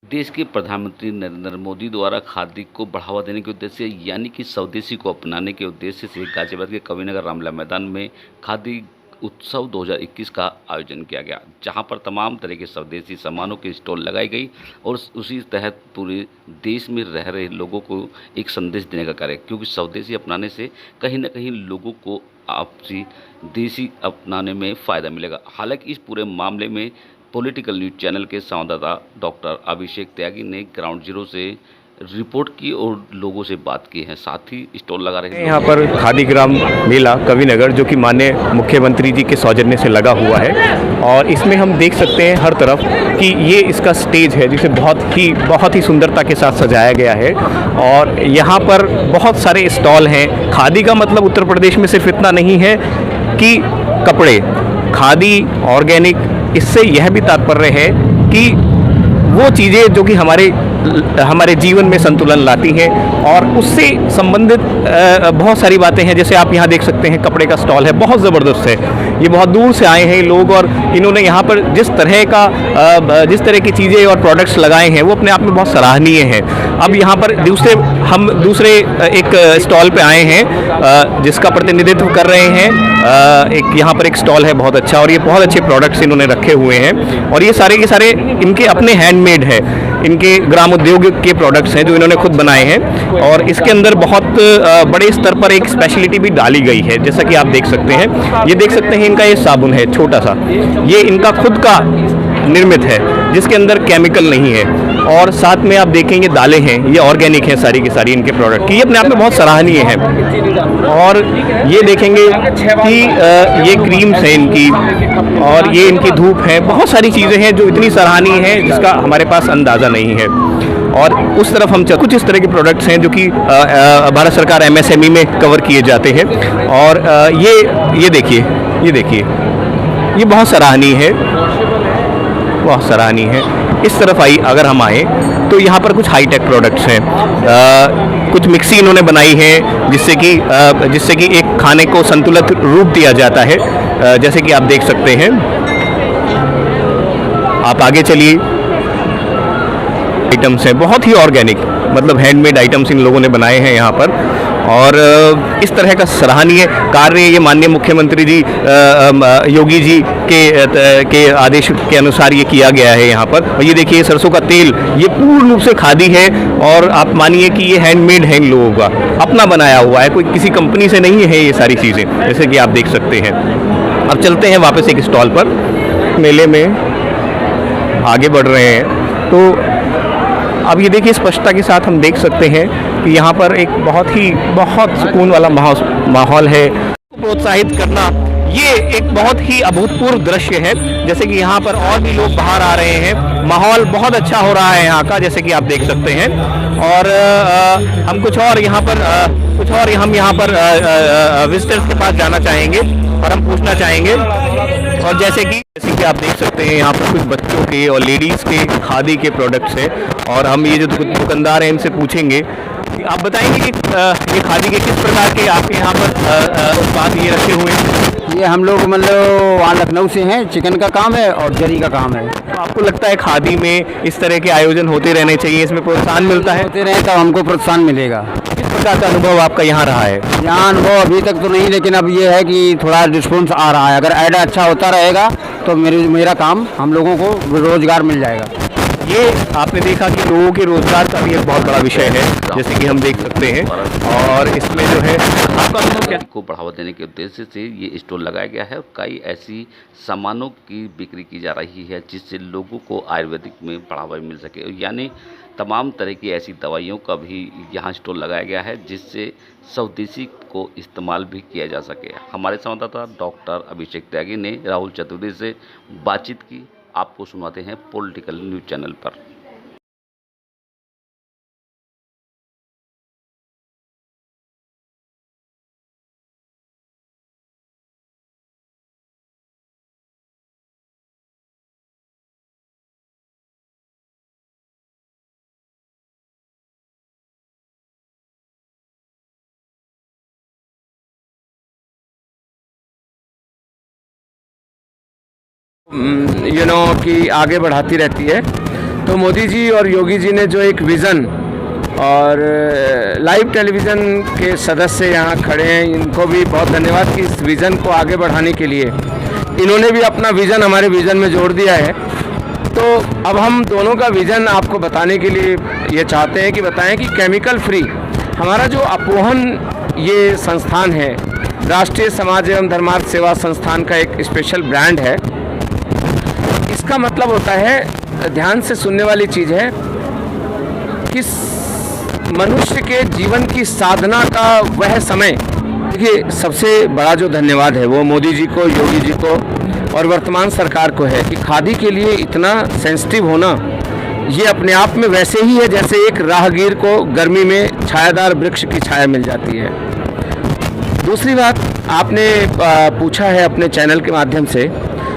देश के प्रधानमंत्री नरेंद्र मोदी द्वारा खादी को बढ़ावा देने के उद्देश्य यानी कि स्वदेशी को अपनाने के उद्देश्य से गाजियाबाद के कविनगर रामलीला मैदान में खादी उत्सव 2021 का आयोजन किया गया, जहां पर तमाम तरह के स्वदेशी सामानों की स्टॉल लगाई गई और उसी तहत पूरे देश में रह रहे लोगों को एक संदेश देने का कार्य, क्योंकि स्वदेशी अपनाने से कहीं ना कहीं लोगों को आपसी देसी अपनाने में फ़ायदा मिलेगा। हालांकि इस पूरे मामले में पॉलिटिकल न्यूज़ चैनल के संवाददाता डॉक्टर अभिषेक त्यागी ने ग्राउंड जीरो से रिपोर्ट की और लोगों से बात की है, साथ ही स्टॉल लगा रहे हैं। यहाँ पर खादी ग्राम मेला कविनगर जो कि माननीय मुख्यमंत्री जी के सौजन्य से लगा हुआ है और इसमें हम देख सकते हैं हर तरफ कि ये इसका स्टेज है जिसे बहुत ही सुंदरता के साथ सजाया गया है और यहाँ पर बहुत सारे स्टॉल हैं। खादी का मतलब उत्तर प्रदेश में सिर्फ इतना नहीं है कि कपड़े, खादी ऑर्गेनिक, इससे यह भी तात्पर्य है कि वो चीज़ें जो कि हमारे जीवन में संतुलन लाती हैं और उससे संबंधित बहुत सारी बातें हैं। जैसे आप यहाँ देख सकते हैं कपड़े का स्टॉल है, बहुत ज़बरदस्त है। ये बहुत दूर से आए हैं लोग और इन्होंने यहाँ पर जिस तरह की चीज़ें और प्रोडक्ट्स लगाए हैं वो अपने आप में बहुत सराहनीय हैं। अब यहाँ पर हम दूसरे एक स्टॉल पे आए हैं जिसका प्रतिनिधित्व कर रहे हैं। एक यहाँ पर एक स्टॉल है बहुत अच्छा और ये बहुत अच्छे प्रोडक्ट्स इन्होंने रखे हुए हैं और ये सारे के सारे इनके अपने हैंडमेड है, इनके ग्राम उद्योग के प्रोडक्ट्स हैं जो इन्होंने खुद बनाए हैं और इसके अंदर बहुत बड़े स्तर पर एक स्पेशलिटी भी डाली गई है। जैसा कि आप देख सकते हैं, ये देख सकते हैं इनका ये साबुन है छोटा सा, ये इनका खुद का निर्मित है जिसके अंदर केमिकल नहीं है और साथ में आप देखेंगे दालें हैं, ये ऑर्गेनिक हैं सारी की सारी इनके प्रोडक्ट की, ये अपने आप में बहुत सराहनीय है। और ये देखेंगे कि ये क्रीम्स हैं इनकी और ये इनकी धूप है, बहुत सारी चीज़ें हैं जो इतनी सराहनीय हैं जिसका हमारे पास अंदाज़ा नहीं है। और उस तरफ हम कुछ इस तरह के प्रोडक्ट्स हैं जो कि भारत सरकार MSME में कवर किए जाते हैं और ये देखिए ये बहुत सराहनीय है, बहुत सराहनीय है। इस तरफ अगर हम आए तो यहाँ पर कुछ हाईटेक प्रोडक्ट्स हैं, कुछ मिक्सी इन्होंने बनाई है जिससे कि एक खाने को संतुलित रूप दिया जाता है, जैसे कि आप देख सकते हैं। आप आगे चलिए, आइटम्स हैं बहुत ही ऑर्गेनिक, मतलब हैंडमेड आइटम्स इन लोगों ने बनाए हैं यहाँ पर और इस तरह का सराहनीय कार्य ये माननीय मुख्यमंत्री जी योगी जी के आदेश के अनुसार ये किया गया है यहाँ पर। और ये देखिए सरसों का तेल, ये पूर्ण रूप से खादी है और आप मानिए कि ये हैंडमेड है, इन लोगों का अपना बनाया हुआ है, कोई किसी कंपनी से नहीं है ये सारी चीज़ें, जैसे कि आप देख सकते हैं। अब चलते हैं वापस एक स्टॉल पर, मेले में आगे बढ़ रहे हैं तो अब ये देखिए स्पष्टता के साथ हम देख सकते हैं कि यहाँ पर एक बहुत सुकून वाला माहौल है। प्रोत्साहित करना ये एक बहुत ही अभूतपूर्व दृश्य है, जैसे कि यहाँ पर और भी लोग बाहर आ रहे हैं, माहौल बहुत अच्छा हो रहा है यहाँ का, जैसे कि आप देख सकते हैं। और हम यहाँ पर विजिटर्स के पास जाना चाहेंगे और हम पूछना चाहेंगे और जैसे कि आप देख सकते हैं यहाँ पर कुछ बच्चों के और लेडीज़ के खादी के प्रोडक्ट्स हैं और हम ये जो दुकानदार हैं इनसे पूछेंगे कि आप बताएंगे कि ये खादी के किस प्रकार के आपके यहाँ पर उत्पाद ये रखे हुए हैं। ये हम लोग मतलब वहाँ लखनऊ से हैं, चिकन का काम है और जरी का काम है। तो आपको लगता है खादी में इस तरह के आयोजन होते रहने चाहिए, इसमें प्रोत्साहन मिलता है? होते रहे तब हमको प्रोत्साहन मिलेगा। किस प्रकार का अनुभव आपका यहाँ रहा है? यहाँ अनुभव अभी तक तो नहीं, लेकिन अब ये है कि थोड़ा रिस्पॉन्स आ रहा है। अगर ऐड अच्छा होता रहेगा तो मेरा काम, हम लोगों को रोजगार मिल जाएगा। ये आपने देखा कि लोगों के रोजगार का भी एक बहुत बड़ा विषय है, जैसे कि हम देख सकते हैं। और इसमें जो है आपका को बढ़ावा देने के उद्देश्य से ये स्टॉल लगाया गया है और कई ऐसी सामानों की बिक्री की जा रही है जिससे लोगों को आयुर्वेदिक में बढ़ावा मिल सके, यानी तमाम तरह की ऐसी दवाइयों का भी यहाँ स्टॉल लगाया गया है जिससे स्वदेशी को इस्तेमाल भी किया जा सके। हमारे संवाददाता डॉक्टर अभिषेक त्यागी ने राहुल चतुर्वेदी से बातचीत की, आपको सुनाते हैं पॉलिटिकल न्यूज़ चैनल पर। कि आगे बढ़ाती रहती है तो मोदी जी और योगी जी ने जो एक विज़न और लाइव टेलीविज़न के सदस्य यहाँ खड़े हैं, इनको भी बहुत धन्यवाद कि इस विज़न को आगे बढ़ाने के लिए इन्होंने भी अपना विज़न हमारे विज़न में जोड़ दिया है। तो अब हम दोनों का विज़न आपको बताने के लिए ये चाहते हैं कि बताएं कि केमिकल फ्री हमारा जो अपोहन ये संस्थान है, राष्ट्रीय समाज एवं धर्मार्थ सेवा संस्थान का एक स्पेशल ब्रांड है। इसका मतलब होता है, ध्यान से सुनने वाली चीज़ है, कि मनुष्य के जीवन की साधना का वह समय, देखिए सबसे बड़ा जो धन्यवाद है वो मोदी जी को, योगी जी को और वर्तमान सरकार को है कि खादी के लिए इतना सेंसिटिव होना ये अपने आप में वैसे ही है जैसे एक राहगीर को गर्मी में छायादार वृक्ष की छाया मिल जाती है। दूसरी बात आपने पूछा है अपने चैनल के माध्यम से,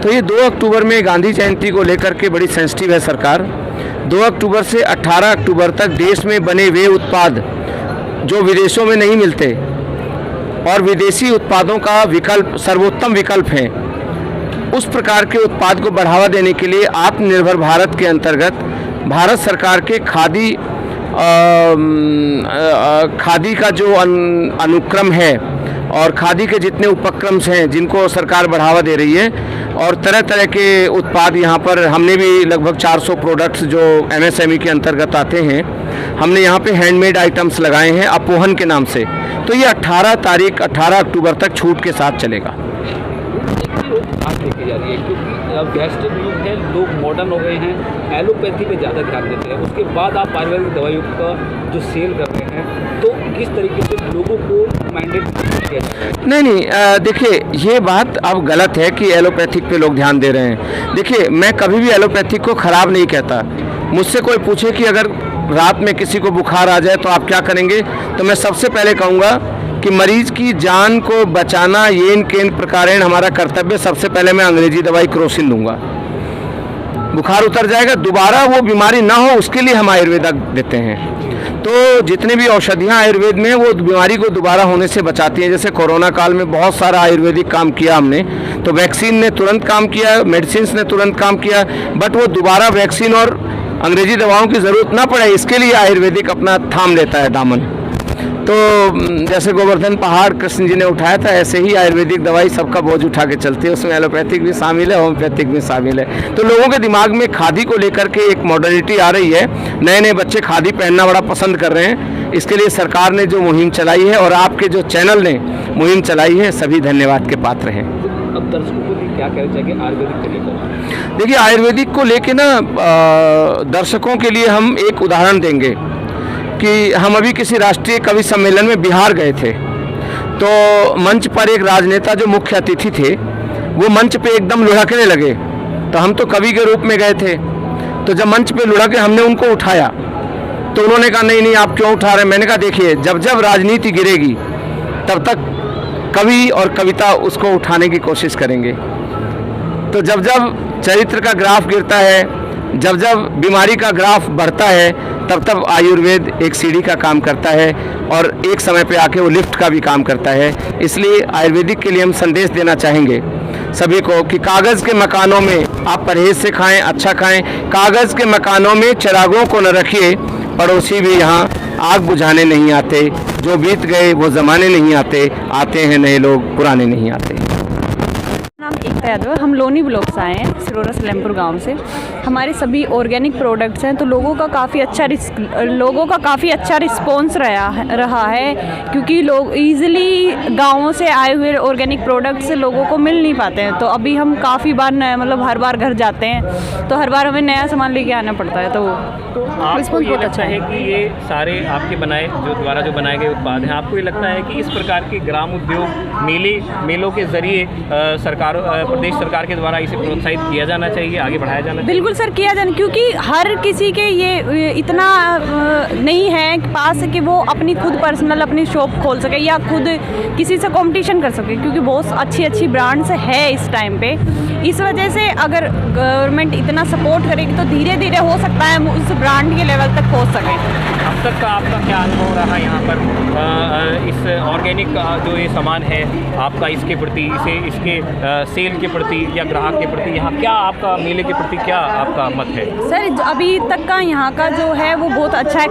तो ये 2 अक्टूबर में गांधी जयंती को लेकर के बड़ी सेंसिटिव है सरकार। 2 अक्टूबर से 18 अक्टूबर तक देश में बने वे उत्पाद जो विदेशों में नहीं मिलते और विदेशी उत्पादों का विकल्प सर्वोत्तम विकल्प हैं, उस प्रकार के उत्पाद को बढ़ावा देने के लिए आत्मनिर्भर भारत के अंतर्गत भारत सरकार के खादी का जो अनुक्रम है और खादी के जितने उपक्रम हैं जिनको सरकार बढ़ावा दे रही है, और तरह तरह के उत्पाद यहाँ पर हमने भी लगभग 400 प्रोडक्ट्स जो MSME के अंतर्गत आते हैं, हमने यहाँ पे हैंडमेड आइटम्स लगाए हैं अपोहन के नाम से। तो ये 18 अक्टूबर तक छूट के साथ चलेगा। बात देखी जा रही है क्योंकि अब वेस्टर्न युग है, लोग मॉडर्न हो गए हैं, एलोपैथी पे ज़्यादा ध्यान देते हैं, उसके बाद आप आयुर्वेदिक दवाइयों का जो सेल कर रहे हैं, तो किस तरीके से लोगों को मैंडेट किया जाता है? नहीं, देखिए ये बात अब गलत है कि एलोपैथिक पे लोग ध्यान दे रहे हैं। देखिए मैं कभी भी एलोपैथिक को ख़राब नहीं कहता। मुझसे कोई पूछे कि अगर रात में किसी को बुखार आ जाए तो आप क्या करेंगे, तो मैं सबसे पहले कहूँगा कि मरीज की जान को बचाना येन केन प्रकारेण हमारा कर्तव्य। सबसे पहले मैं अंग्रेजी दवाई क्रोसिन दूंगा, बुखार उतर जाएगा, दोबारा वो बीमारी ना हो उसके लिए हम आयुर्वेदा देते हैं। तो जितनी भी औषधियाँ आयुर्वेद में वो बीमारी को दोबारा होने से बचाती हैं। जैसे कोरोना काल में बहुत सारा आयुर्वेदिक काम किया हमने, तो वैक्सीन ने तुरंत काम किया, मेडिसिन ने तुरंत काम किया, बट वो दोबारा वैक्सीन और अंग्रेजी दवाओं की ज़रूरत ना पड़े इसके लिए आयुर्वेदिक अपना थाम लेता है दामन। तो जैसे गोवर्धन पहाड़ कृष्ण जी ने उठाया था, ऐसे ही आयुर्वेदिक दवाई सबका बोझ उठा के चलती है, उसमें एलोपैथिक भी शामिल है, होम्योपैथिक भी शामिल है। तो लोगों के दिमाग में खादी को लेकर के एक मॉडर्निटी आ रही है, नए नए बच्चे खादी पहनना बड़ा पसंद कर रहे हैं। इसके लिए सरकार ने जो मुहिम चलाई है और आपके जो चैनल ने मुहिम चलाई है, सभी धन्यवाद के पात्र हैं। अब दर्शकों को क्या कहना चाहिए आयुर्वेदिक को लेकर? देखिए आयुर्वेदिक को लेके ना दर्शकों के लिए हम एक उदाहरण देंगे कि हम अभी किसी राष्ट्रीय कवि सम्मेलन में बिहार गए थे, तो मंच पर एक राजनेता जो मुख्य अतिथि थे वो मंच पे एकदम लुढ़कने लगे। तो हम तो कवि के रूप में गए थे, तो जब मंच पे लुढ़के हमने उनको उठाया तो उन्होंने कहा नहीं आप क्यों उठा रहे हैं। मैंने कहा देखिए जब जब राजनीति गिरेगी तब तक कवि और कविता उसको उठाने की कोशिश करेंगे। तो जब जब चरित्र का ग्राफ गिरता है, जब जब बीमारी का ग्राफ बढ़ता है, तब तब आयुर्वेद एक सीढ़ी का काम करता है और एक समय पे आके वो लिफ्ट का भी काम करता है। इसलिए आयुर्वेदिक के लिए हम संदेश देना चाहेंगे सभी को कि कागज़ के मकानों में आप परहेज से खाएं, अच्छा खाएं। कागज़ के मकानों में चिरागों को न रखिए, पड़ोसी भी यहाँ आग बुझाने नहीं आते। जो बीत गए वो ज़माने नहीं आते, आते हैं नए लोग, पुराने नहीं आते। नाम एकता यादव, हम लोनी ब्लॉक से आए हैं, सिरोरा सलेमपुर गांव से। हमारे सभी ऑर्गेनिक प्रोडक्ट्स हैं, तो लोगों का काफ़ी अच्छा रिस्पॉन्स रहा है क्योंकि लोग इजीली गाँवों से आए हुए ऑर्गेनिक प्रोडक्ट्स लोगों को मिल नहीं पाते हैं। तो अभी हम काफ़ी बार मतलब हर बार घर जाते हैं तो हर बार हमें नया सामान लेके आना पड़ता है। तो आपको ये लगता है कि ये सारे आपके द्वारा जो बनाए गए उत्पाद हैं, आपको ये लगता है कि इस प्रकार के ग्राम उद्योग मेलों के जरिए प्रदेश सरकार के द्वारा इसे प्रोत्साहित किया जाना चाहिए, आगे बढ़ाया जाना चाहिए? बिल्कुल सर, किया जाना, क्योंकि हर किसी के ये इतना नहीं है पास कि वो अपनी खुद पर्सनल अपनी शॉप खोल सके या खुद किसी से कंपटीशन कर सके, क्योंकि बहुत अच्छी ब्रांड्स है इस टाइम पे। इस वजह से अगर गवर्नमेंट इतना सपोर्ट करेगी तो धीरे धीरे हो सकता है उस ब्रांड के लेवल तक पहुंच सके। अब तक का आपका क्या अनुभव रहा यहाँ पर इस ऑर्गेनिक जो ये सामान है आपका, इसके प्रति, इसके सेल के प्रति या ग्राहक के प्रति, यहाँ क्या आपका मेले के प्रति क्या आप आपका मत है? सर अभी तक का यहाँ का जो है वो बहुत अच्छा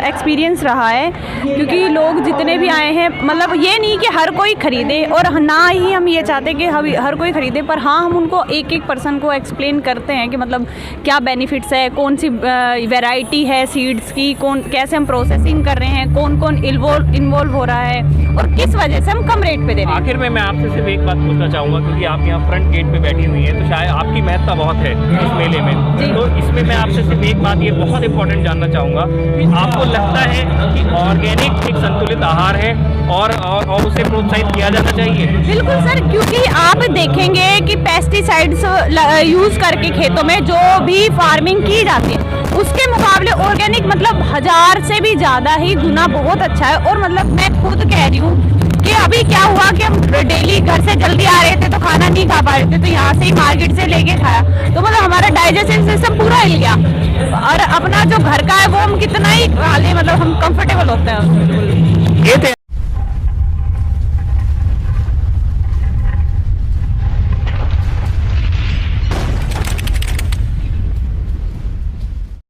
एक्सपीरियंस रहा है, क्योंकि लोग जितने भी आए हैं, मतलब ये नहीं कि हर कोई खरीदे, और ना ही हम ये चाहते कि हर कोई खरीदे, पर हाँ हम उनको एक एक पर्सन को एक्सप्लेन करते हैं कि मतलब क्या बेनिफिट्स है, कौन सी वैरायटी है सीड्स की, कैसे हम प्रोसेसिंग कर रहे हैं, कौन कौन इन्वॉल्व हो रहा है और किस वजह से हम कम रेट पे दे रहे हैं। आखिर में मैं आपसे सिर्फ एक बात पूछना चाहूँगा, क्योंकि आप यहाँ फ्रंट गेट पे बैठी हुई हैं, तो शायद आपकी महत्ता बहुत है इस मेले में, तो इसमें मैं आपसे सिर्फ एक बात ये बहुत इंपॉर्टेंट जानना चाहूँगा कि आपको लगता है कि ऑर्गेनिक एक संतुलित आहार है और उसे प्रोत्साहित किया जाना चाहिए? बिल्कुल सर, क्योंकि आप देखेंगे कि पेस्टिसाइड्स यूज़ करके खेतों में जो भी फार्मिंग की जाती है, उसके मुकाबले ऑर्गेनिक मतलब 1000 से भी ज़्यादा ही गुना बहुत अच्छा है। और मतलब मैं खुद कह रही हूँ कि अभी क्या हुआ कि हम डेली घर से जल्दी आ रहे थे तो खाना नहीं खा पा रहे थे, तो यहाँ से ही मार्केट से लेके खाया, तो मतलब हमारा डाइजेशन सिस्टम पूरा हिल गया, और अपना जो घर का है वो हम कितना ही खा लें, मतलब हम कंफर्टेबल होते हैं। ये थे